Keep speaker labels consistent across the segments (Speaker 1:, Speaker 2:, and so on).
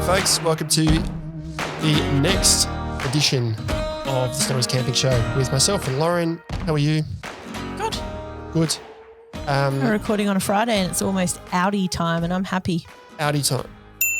Speaker 1: folks. Welcome to the next edition of the Snowy's Camping Show with myself and Lauren. How are you?
Speaker 2: Good.
Speaker 1: Good.
Speaker 2: We're recording on a Friday and it's almost outie time and I'm happy.
Speaker 1: Outie time.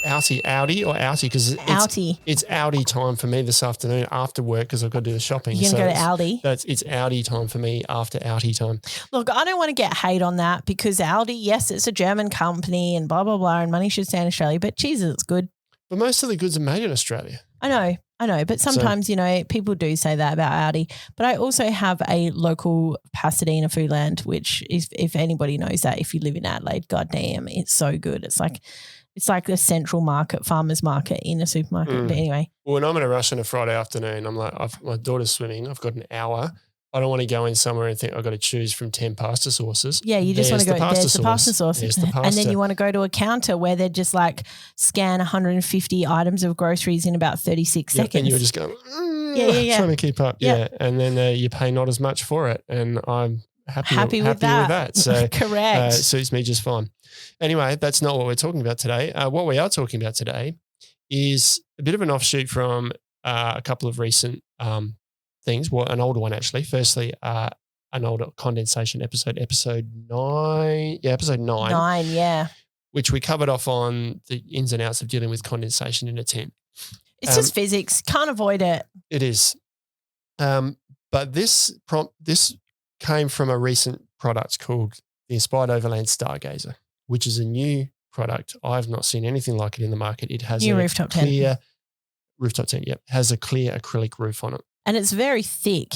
Speaker 1: Outie or outie? Because it's outie time for me this afternoon after work because I've got to do the shopping.
Speaker 2: You're going to go to Aldi?
Speaker 1: It's outie time for me after outie time.
Speaker 2: Look, I don't want to get hate on that because Aldi, yes, it's a German company and blah, blah, blah, and money should stay in Australia, but Jesus, it's good.
Speaker 1: But most of the goods are made in Australia.
Speaker 2: I know. But sometimes, people do say that about Aldi. But I also have a local Pasadena Foodland, which is, if anybody knows that, if you live in Adelaide, goddamn, it's so good. It's like the central market, farmer's market in a supermarket. But anyway.
Speaker 1: Well, when I'm in a rush on a Friday afternoon, I'm like, my daughter's swimming. I've got an hour. I don't want to go in somewhere and think I've got to choose from 10 pasta sauces.
Speaker 2: Yeah, you just want to go, there's the pasta sauce.
Speaker 1: There's the pasta.
Speaker 2: And then you want to go to a counter where they're just like scan 150 items of groceries in about 36 seconds.
Speaker 1: And you're just going,
Speaker 2: yeah.
Speaker 1: trying to keep up. Yeah. And then you pay not as much for it. And I'm happy with that. So
Speaker 2: correct.
Speaker 1: Suits me just fine. Anyway, that's not what we're talking about today. What we are talking about today is a bit of an offshoot from a couple of recent things. Well, an older one actually. Firstly, an older condensation episode 9. Yeah, episode 9.
Speaker 2: 9, yeah.
Speaker 1: Which we covered off on the ins and outs of dealing with condensation in a tent.
Speaker 2: It's just physics. Can't avoid it.
Speaker 1: It is. But this came from a recent product called the Inspired Overland Stargazer, which is a new product. I've not seen anything like it in the market. It has
Speaker 2: new
Speaker 1: a
Speaker 2: rooftop
Speaker 1: clear
Speaker 2: tent.
Speaker 1: Rooftop tent, yep. Has a clear acrylic roof on it.
Speaker 2: And it's very thick.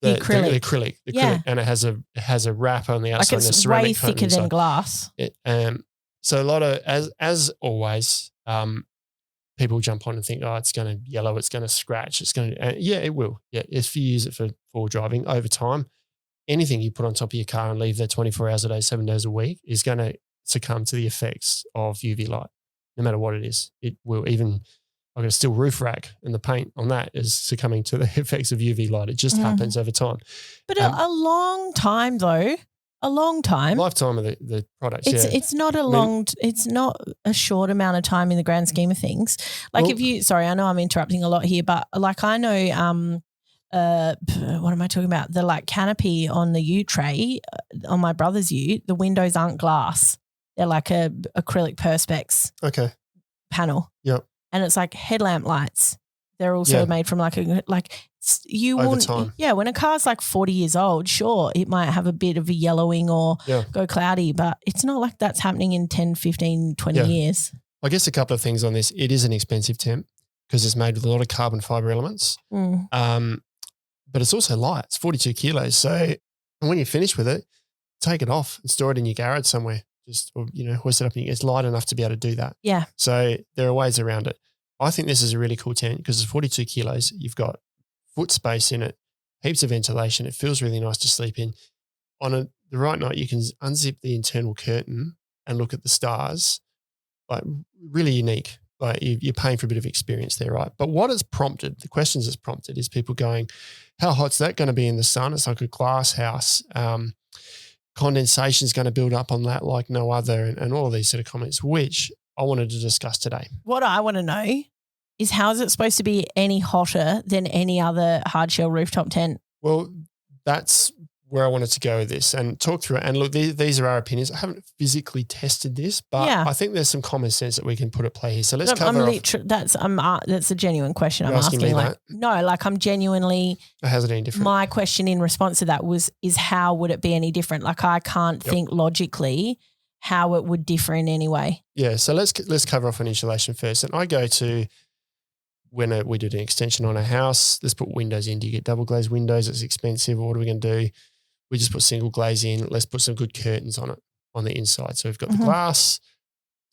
Speaker 1: The
Speaker 2: acrylic.
Speaker 1: Yeah. And it has a wrap on the outside.
Speaker 2: Like it's
Speaker 1: and a
Speaker 2: way thicker than glass.
Speaker 1: So a lot of, as always, people jump on and think, oh, it's going to yellow, it's going to scratch, it's going to, yeah, it will. Yeah, if you use it for forward driving over time, anything you put on top of your car and leave there 24 hours a day, 7 days a week is going to succumb to the effects of UV light, no matter what it is. It will even, I've got a steel roof rack and the paint on that is succumbing to the effects of UV light. It just happens over time.
Speaker 2: But a long time though, a long time.
Speaker 1: Lifetime of the products,
Speaker 2: It's not it's not a short amount of time in the grand scheme of things. Like sorry, I know I'm interrupting a lot here, but like I know what am I talking about? The like canopy on the ute tray on my brother's ute, the windows aren't glass. They're like a acrylic perspex panel.
Speaker 1: Yep.
Speaker 2: And it's like headlamp lights. They're also made from when a car's like 40 years old, sure, it might have a bit of a yellowing or go cloudy, but it's not like that's happening in 10, 15, 20 years.
Speaker 1: I guess a couple of things on this. It is an expensive tent because it's made with a lot of carbon fiber elements. But it's also light. It's 42 kilos. So when you're finished with it, take it off and store it in your garage somewhere. Hoist it up. It's light enough to be able to do that.
Speaker 2: Yeah.
Speaker 1: So there are ways around it. I think this is a really cool tent because it's 42 kilos. You've got foot space in it, heaps of ventilation. It feels really nice to sleep in. On the right night, you can unzip the internal curtain and look at the stars. Like really unique. Like you're paying for a bit of experience there, right? But what it's prompted, the questions it's prompted is people going, how hot's that going to be in the sun? It's like a glass house. Condensation is going to build up on that like no other and all of these sort of comments, which I wanted to discuss today.
Speaker 2: What I want to know is how is it supposed to be any hotter than any other hard shell rooftop tent?
Speaker 1: Well, that's where I wanted to go with this and talk through it. And look, these are our opinions. I haven't physically tested this, but I think there's some common sense that we can put at play here. So let's cover
Speaker 2: that's a genuine question I'm asking. I'm genuinely.
Speaker 1: How's it any different?
Speaker 2: My question in response to that is how would it be any different? Like I can't think logically how it would differ in any way.
Speaker 1: Yeah. So let's cover off on insulation first. And I go to when we did an extension on a house, let's put windows in. Do you get double glazed windows? It's expensive. What are we going to do? We just put single glaze in. Let's put some good curtains on it on the inside. So we've got the glass,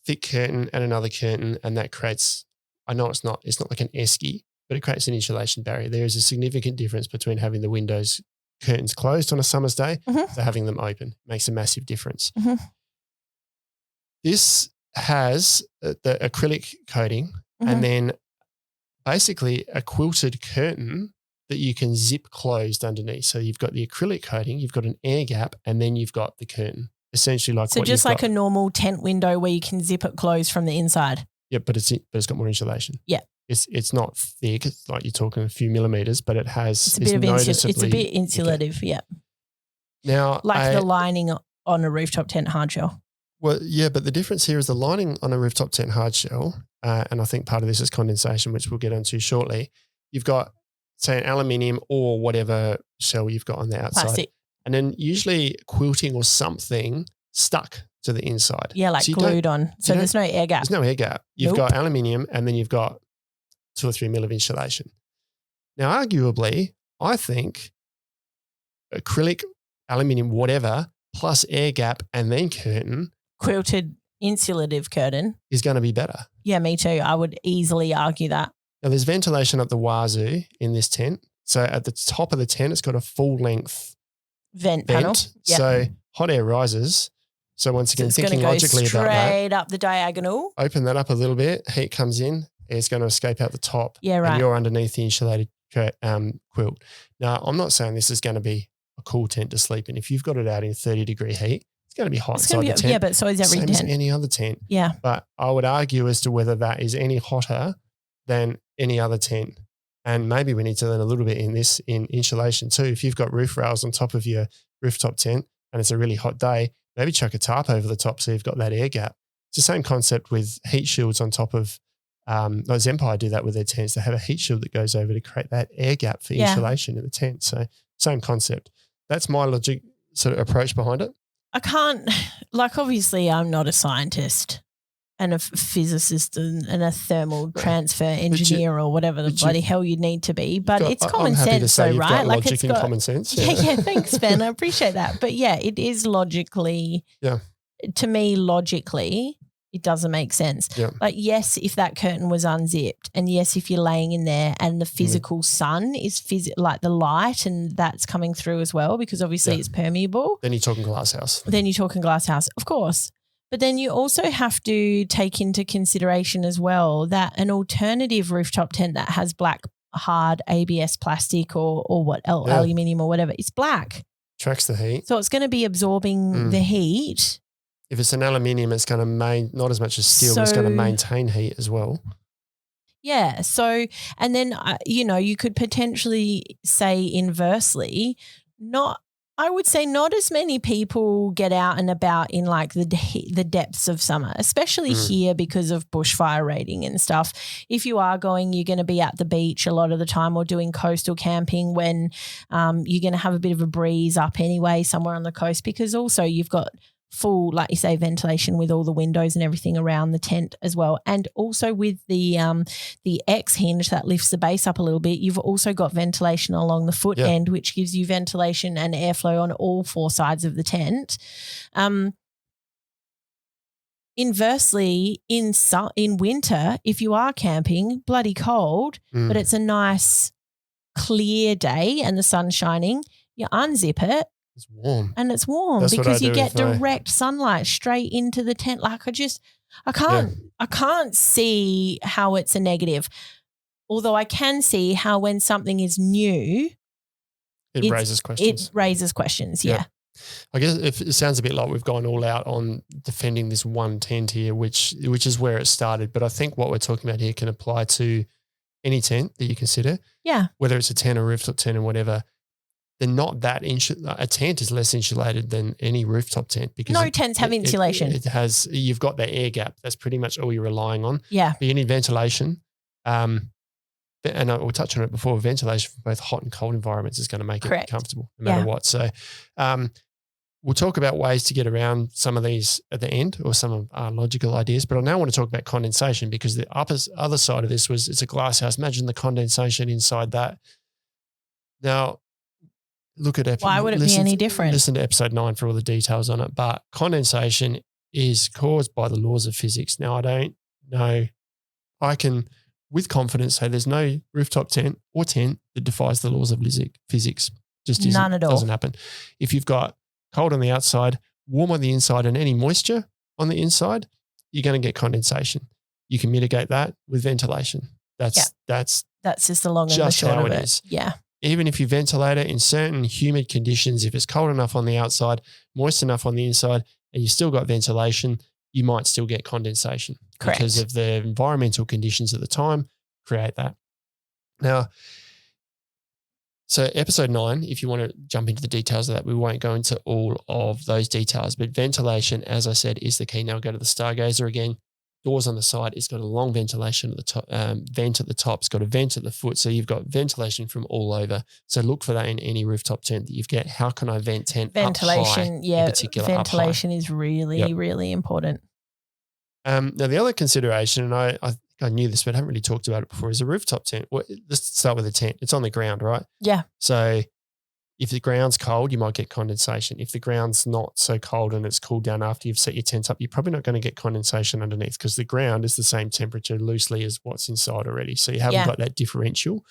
Speaker 1: thick curtain and another curtain, and that creates, I know it's not like an esky, but it creates an insulation barrier. There is a significant difference between having the windows curtains closed on a summer's day to having them open. It makes a massive difference. This has the acrylic coating and then basically a quilted curtain that you can zip closed underneath. So you've got the acrylic coating, you've got an air gap, and then you've got the curtain. Essentially like
Speaker 2: so just like a normal tent window where you can zip it closed from the inside.
Speaker 1: Yeah, but it's got more insulation.
Speaker 2: Yeah.
Speaker 1: It's not thick. It's like you're talking a few millimeters, but it has.
Speaker 2: It's a bit it's a bit insulative.
Speaker 1: Okay.
Speaker 2: Yeah.
Speaker 1: Now,
Speaker 2: like the lining on a rooftop tent hard shell.
Speaker 1: Well, yeah, but the difference here is the lining on a rooftop tent hard shell, and I think part of this is condensation, which we'll get into shortly. You've got, say, an aluminium or whatever shell you've got on the outside.
Speaker 2: Plastic.
Speaker 1: And then usually quilting or something stuck to the inside.
Speaker 2: Yeah, like glued on. So there's no air gap.
Speaker 1: There's no air gap. You've got aluminium and then you've got 2 or 3 mil of insulation. Now, arguably, I think acrylic, aluminium, whatever, plus air gap and then curtain.
Speaker 2: Quilted insulative curtain.
Speaker 1: Is going to be better.
Speaker 2: Yeah, me too. I would easily argue that.
Speaker 1: Now, there's ventilation up the wazoo in this tent. So at the top of the tent, it's got a full length
Speaker 2: vent panel. Yep.
Speaker 1: So hot air rises. So once again, thinking logically about that.
Speaker 2: Straight up the diagonal.
Speaker 1: Open that up a little bit. Heat comes in. Air's going to escape out the top.
Speaker 2: Yeah, right.
Speaker 1: And you're underneath the insulated quilt. Now, I'm not saying this is going to be a cool tent to sleep in. If you've got it out in 30-degree heat, it's going to be hot inside the tent.
Speaker 2: Yeah, but so is every tent.
Speaker 1: Same as any other tent.
Speaker 2: Yeah.
Speaker 1: But I would argue as to whether that is any hotter than any other tent. And maybe we need to learn a little bit in insulation too. If you've got roof rails on top of your rooftop tent and it's a really hot day, maybe chuck a tarp over the top so you've got that air gap. It's the same concept with heat shields on top of, Empire do that with their tents. They have a heat shield that goes over to create that air gap for insulation in the tent. So same concept. That's my logic sort of approach behind it.
Speaker 2: I can't, obviously I'm not a scientist and a physicist and a thermal transfer engineer or whatever the bloody hell you need to be. But it's common sense though, right?
Speaker 1: Like logic and common sense.
Speaker 2: Yeah, thanks, Ben. I appreciate that. But yeah, it is logically, to me, logically, it doesn't make sense.
Speaker 1: Yeah.
Speaker 2: Like, yes, if that curtain was unzipped and yes, if you're laying in there and the physical sun is like the light and that's coming through as well because obviously it's permeable.
Speaker 1: Then you're talking glass house.
Speaker 2: Of course. But then you also have to take into consideration as well that an alternative rooftop tent that has black hard ABS plastic or aluminium or whatever, it's black.
Speaker 1: Tracks the heat.
Speaker 2: So it's going to be absorbing the heat.
Speaker 1: If it's an aluminium, it's going to not as much as steel, but it's going to maintain heat as well.
Speaker 2: Yeah. So, and then, you could potentially say inversely, I would say not as many people get out and about in like the depths of summer, especially here because of bushfire rating and stuff. If you are going, you're going to be at the beach a lot of the time or doing coastal camping when you're going to have a bit of a breeze up anyway somewhere on the coast because also you've got full, like you say, ventilation with all the windows and everything around the tent as well. And also with the X hinge that lifts the base up a little bit, you've also got ventilation along the foot end, which gives you ventilation and airflow on all 4 sides of the tent. Inversely, in winter, if you are camping, bloody cold, but it's a nice clear day and the sun's shining, you unzip it.
Speaker 1: It's warm.
Speaker 2: And it's warm
Speaker 1: That's
Speaker 2: because you get direct sunlight straight into the tent. Like I can't see how it's a negative. Although I can see how when something is new,
Speaker 1: it raises questions.
Speaker 2: It raises questions, yeah.
Speaker 1: I guess it sounds a bit like we've gone all out on defending this one tent here, which is where it started. But I think what we're talking about here can apply to any tent that you consider. Yeah. Whether it's a tent or rooftop tent or whatever. They're not that a tent is less insulated than any rooftop tent because
Speaker 2: no tents have insulation.
Speaker 1: You've got the air gap. That's pretty much all you're relying on.
Speaker 2: Yeah.
Speaker 1: But you need ventilation. And we'll touch on it before. Ventilation for both hot and cold environments is going to make it comfortable no matter what. So we'll talk about ways to get around some of these at the end or some of our logical ideas. But I now want to talk about condensation because the other side of this was it's a glass house. Imagine the condensation inside that. Now, look at
Speaker 2: why would it be any different?
Speaker 1: Listen to episode 9 for all the details on it. But condensation is caused by the laws of physics. Now, I don't know. I can, with confidence, say there's no rooftop tent or tent that defies the laws of physics. Just
Speaker 2: none at all.
Speaker 1: Doesn't happen. If you've got cold on the outside, warm on the inside, and any moisture on the inside, you're going to get condensation. You can mitigate that with ventilation. That's
Speaker 2: just the long and the short of it.
Speaker 1: Is.
Speaker 2: Yeah.
Speaker 1: Even if you ventilate it in certain humid conditions, if it's cold enough on the outside, moist enough on the inside, and you've still got ventilation, you might still get condensation.
Speaker 2: Correct.
Speaker 1: Because of the environmental conditions at the time create that. Now, so episode 9, if you want to jump into the details of that, we won't go into all of those details, but ventilation, as I said, is the key. Now go to the Stargazer again. Doors on the side, it's got a long ventilation at the top, vent at the top, it's got a vent at the foot. So you've got ventilation from all over. So look for that in any rooftop tent that you get. How can I vent tent
Speaker 2: ventilation?
Speaker 1: Up high,
Speaker 2: Yeah,
Speaker 1: in particular,
Speaker 2: ventilation is really, really important.
Speaker 1: Now the other consideration, and I think I knew this, but I haven't really talked about it before, is a rooftop tent. Well, let's start with the tent. It's on the ground, right?
Speaker 2: Yeah.
Speaker 1: So if the ground's cold, you might get condensation. If the ground's not so cold and it's cooled down after you've set your tent up, you're probably not going to get condensation underneath because the ground is the same temperature loosely as what's inside already. So you haven't got that differential.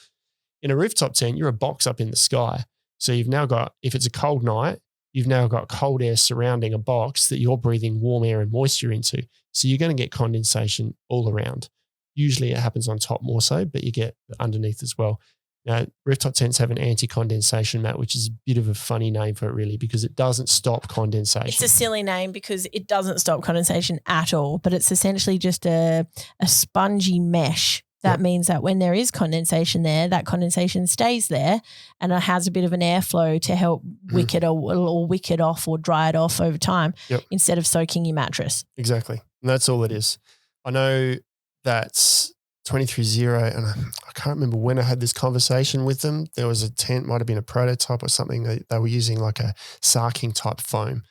Speaker 1: In a rooftop tent, you're a box up in the sky. So you've now got, if it's a cold night, you've now got cold air surrounding a box that you're breathing warm air and moisture into. So you're going to get condensation all around. Usually it happens on top more so, but you get underneath as well. Now, rooftop tents have an anti-condensation mat, which is a bit of a funny name for it really because it doesn't stop condensation.
Speaker 2: It's a silly name because it doesn't stop condensation at all, but it's essentially just a spongy mesh. That means that when there is condensation there, that condensation stays there and it has a bit of an airflow to help wick it or wick it off or dry it off over time instead of soaking your mattress.
Speaker 1: Exactly. And that's all it is. I know that's 23.0 and I can't remember when I had this conversation with them. There was a tent, might have been a prototype or something. They were using like a sarking type foam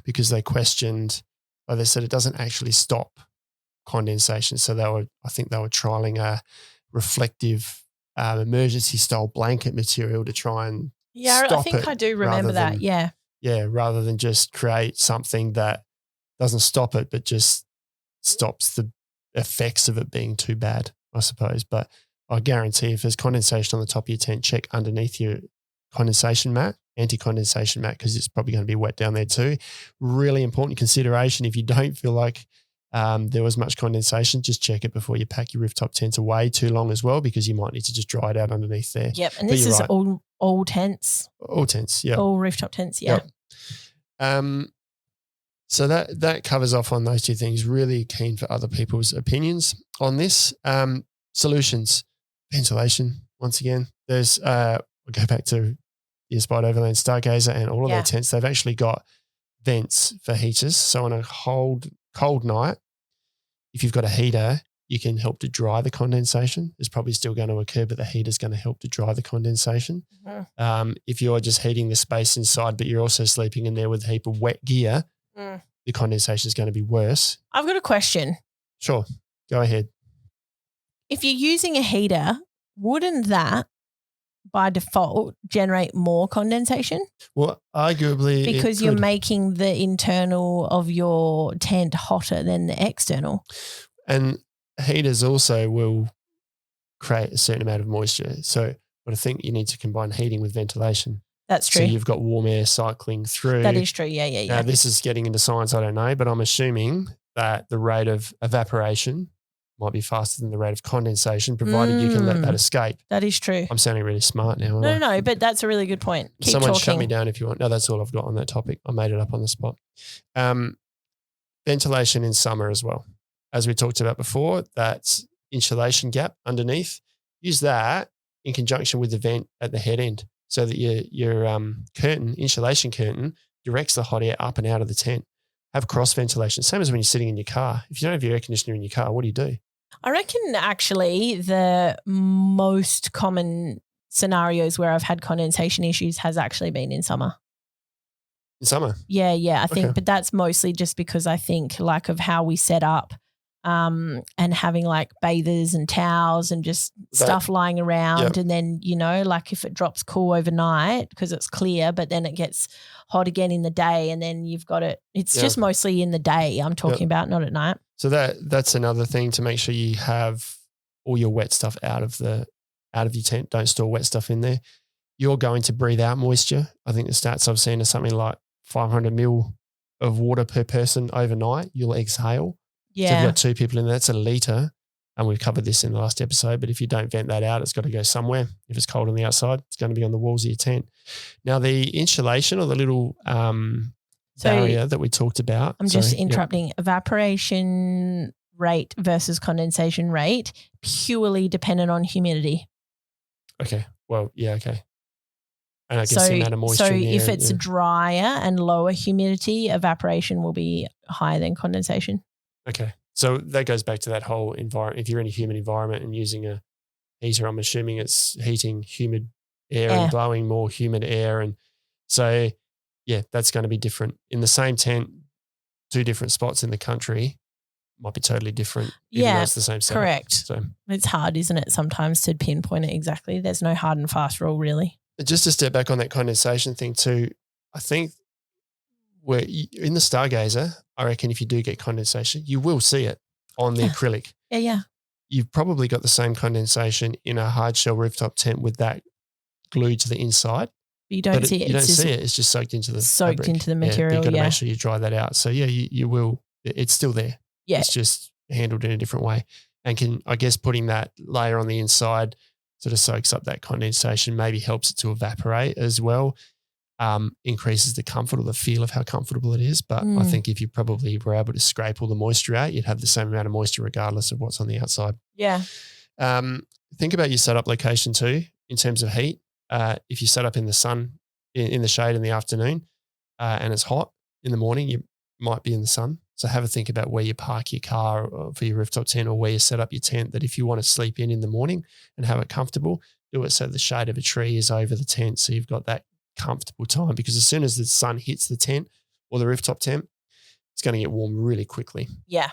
Speaker 1: because they questioned, or they said it doesn't actually stop condensation. So I think they were trialing a reflective emergency style blanket material to try and stop
Speaker 2: I think I do remember that.
Speaker 1: Rather than just create something that doesn't stop it, but just stops the effects of it being too bad, I suppose. But I guarantee if there's condensation on the top of your tent, check underneath your condensation mat, anti-condensation mat, because it's probably going to be wet down there too. Really important consideration. If you don't feel like there was much condensation, just check it before you pack your rooftop tent away too long as well, because you might need to just dry it out underneath there.
Speaker 2: Yep. And this is right. all tents.
Speaker 1: All tents, yeah.
Speaker 2: All rooftop tents, yeah.
Speaker 1: Yep. So that covers off on those two things. Really keen for other people's opinions on this. Solutions, ventilation. Once again, there's we'll go back to the Inspired Overland Stargazer and all of their tents. They've actually got vents for heaters. So on a cold night, if you've got a heater, you can help to dry the condensation. It's probably still going to occur, but the heater's going to help to dry the condensation. Mm-hmm. If you're just heating the space inside, but you're also sleeping in there with a heap of wet gear, the condensation is going to be worse.
Speaker 2: I've got a question.
Speaker 1: Sure. Go ahead.
Speaker 2: If you're using a heater, wouldn't that by default generate more condensation?
Speaker 1: Well, arguably
Speaker 2: because you're making the internal of your tent hotter than the external.
Speaker 1: And heaters also will create a certain amount of moisture. So but I think you need to combine heating with ventilation.
Speaker 2: That's true.
Speaker 1: So you've got warm air cycling through.
Speaker 2: That is true. Yeah.
Speaker 1: Now, this is getting into science, I don't know, but I'm assuming that the rate of evaporation might be faster than the rate of condensation, provided you can let that escape.
Speaker 2: That is true.
Speaker 1: I'm sounding really smart now.
Speaker 2: No, but that's a really good point. Keep
Speaker 1: Someone
Speaker 2: talking.
Speaker 1: shut me down if you want. No, that's all I've got on that topic. I made it up on the spot. Ventilation in summer as well. As we talked about before, that insulation gap underneath, use that in conjunction with the vent at the head end so that your insulation curtain directs the hot air up and out of the tent. Have cross ventilation. Same as when you're sitting in your car. If you don't have your air conditioner in your car, what do?
Speaker 2: I reckon actually the most common scenarios where I've had condensation issues has actually been in summer.
Speaker 1: In summer?
Speaker 2: Yeah, I think, but that's mostly just because I think like of how we set up and having like bathers and towels and just stuff lying around. And then, like if it drops cool overnight because it's clear, but then it gets hot again in the day and then you've got it's just mostly in the day I'm talking about, not at night.
Speaker 1: So that's another thing to make sure you have all your wet stuff out of your tent. Don't store wet stuff in there. You're going to breathe out moisture. I think the stats I've seen are something like 500 mil of water per person overnight. You'll exhale.
Speaker 2: Yeah.
Speaker 1: So if you've got 2 people in there, that's a litre. And we've covered this in the last episode, but if you don't vent that out, it's got to go somewhere. If it's cold on the outside, it's going to be on the walls of your tent. Now, the insulation or the little barrier that we talked about.
Speaker 2: I'm just interrupting. Evaporation rate versus condensation rate purely dependent on humidity.
Speaker 1: Okay. Well, yeah, okay. And I guess the amount of moisture.
Speaker 2: So if it's drier and lower humidity, evaporation will be higher than condensation.
Speaker 1: Okay. So that goes back to that whole environment. If you're in a humid environment and using a heater, I'm assuming it's heating humid air and blowing more humid air. And so, yeah, that's going to be different. In the same tent, 2 different spots in the country might be totally different. Even though it's the same setup.
Speaker 2: Correct.
Speaker 1: So
Speaker 2: it's hard, isn't it, sometimes to pinpoint it exactly. There's no hard and fast rule really.
Speaker 1: Just to step back on that condensation thing too, I think where in the Stargazer, I reckon if you do get condensation, you will see it on the acrylic.
Speaker 2: Yeah.
Speaker 1: You've probably got the same condensation in a hard shell rooftop tent with that glued to the inside.
Speaker 2: But you don't see it.
Speaker 1: You don't see it. It's just soaked into the fabric.
Speaker 2: Into the material.
Speaker 1: You've got to make sure you dry that out. So yeah, you will. It's still there.
Speaker 2: Yeah.
Speaker 1: It's just handled in a different way. And I guess putting that layer on the inside sort of soaks up that condensation, maybe helps it to evaporate as well, increases the comfort or the feel of how comfortable it is. But I think if you probably were able to scrape all the moisture out, you'd have the same amount of moisture regardless of what's on the outside.
Speaker 2: Yeah.
Speaker 1: Think about your setup location too in terms of heat. If you set up in the sun, in the shade in the afternoon and it's hot in the morning, you might be in the sun. So have a think about where you park your car for your rooftop tent or where you set up your tent, that if you want to sleep in the morning and have it comfortable, do it so the shade of a tree is over the tent so you've got that comfortable time, because as soon as the sun hits the tent or the rooftop tent, it's going to get warm really quickly.
Speaker 2: Yeah.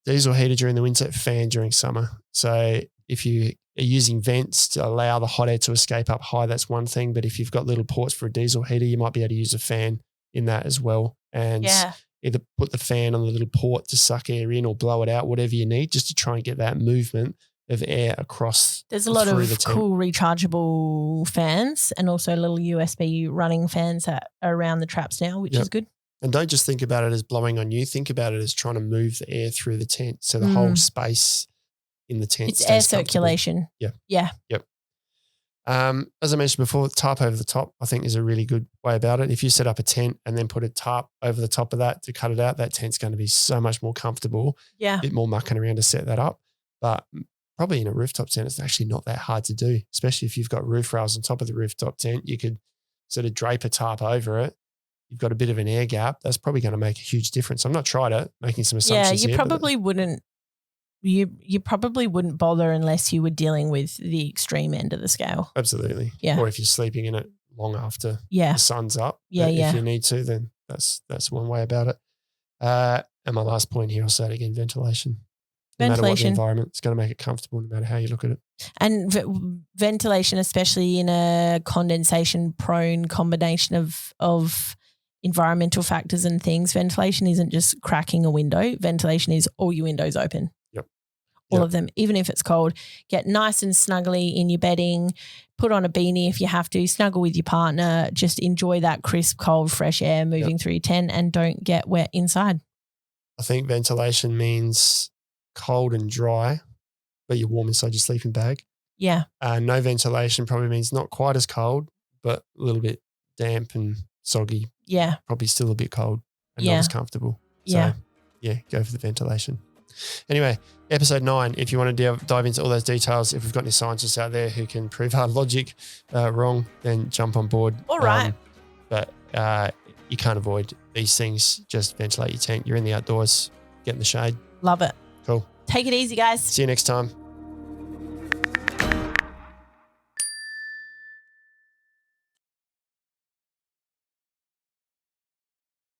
Speaker 1: Diesel heater during the winter, fan during summer. So if you are using vents to allow the hot air to escape up high, that's one thing. But if you've got little ports for a diesel heater, you might be able to use a fan in that as well. And either put the fan on the little port to suck air in or blow it out, whatever you need, just to try and get that movement of air across.
Speaker 2: There's a lot of cool rechargeable fans and also little USB running fans that are around the traps now, which is good.
Speaker 1: And don't just think about it as blowing on you. Think about it as trying to move the air through the tent. So the whole space in the tent.
Speaker 2: It's air circulation.
Speaker 1: Yeah. Yep. As I mentioned before, tarp over the top, I think is a really good way about it. If you set up a tent and then put a tarp over the top of that to cut it out, that tent's going to be so much more comfortable.
Speaker 2: Yeah.
Speaker 1: A bit more mucking around to set that up. But probably in a rooftop tent, it's actually not that hard to do, especially if you've got roof rails on top of the rooftop tent. You could sort of drape a tarp over it. You've got a bit of an air gap. That's probably going to make a huge difference. I've not tried it, making some assumptions
Speaker 2: here. You probably wouldn't bother unless you were dealing with the extreme end of the scale.
Speaker 1: Absolutely.
Speaker 2: Yeah.
Speaker 1: Or if you're sleeping in it long after the sun's up. If you need to, then that's one way about it. And my last point here, I'll say it again, ventilation. No matter what the environment, it's going to make it comfortable no matter how you look at it.
Speaker 2: And ventilation, especially in a condensation-prone combination of environmental factors and things, ventilation isn't just cracking a window. Ventilation is all your windows open. All of them, even if it's cold. Get nice and snuggly in your bedding, put on a beanie if you have to, snuggle with your partner, just enjoy that crisp, cold, fresh air moving through your tent and don't get wet inside.
Speaker 1: I think ventilation means cold and dry, but you're warm inside your sleeping bag.
Speaker 2: Yeah.
Speaker 1: No ventilation probably means not quite as cold, but a little bit damp and soggy.
Speaker 2: Yeah.
Speaker 1: Probably still a bit cold and not as comfortable. So, go for the ventilation. Anyway, episode 9, if you want to dive into all those details, if we've got any scientists out there who can prove our logic wrong, then jump on board.
Speaker 2: All right.
Speaker 1: But you can't avoid these things. Just ventilate your tent. You're in the outdoors, get in the shade.
Speaker 2: Love it.
Speaker 1: Cool.
Speaker 2: Take it easy, guys.
Speaker 1: See you next time.